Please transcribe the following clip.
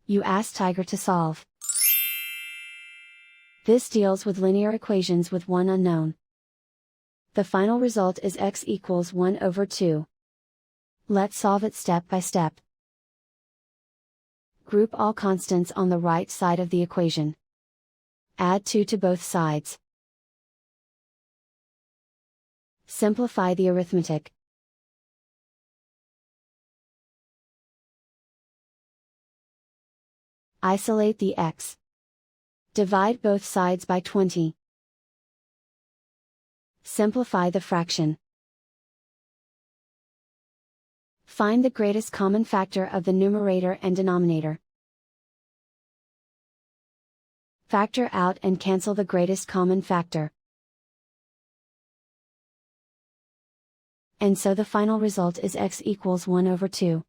You ask Tiger to solve. This deals with linear equations with one unknown. The final result is x equals 1 over 2. Let's solve it step by step. Group all constants on the right side of the equation. Add 2 to both sides. Simplify the arithmetic. Isolate the x. Divide both sides by 20. Simplify the fraction. Find the greatest common factor of the numerator and denominator. Factor out and cancel the greatest common factor. And so the final result is x equals 1 over 2.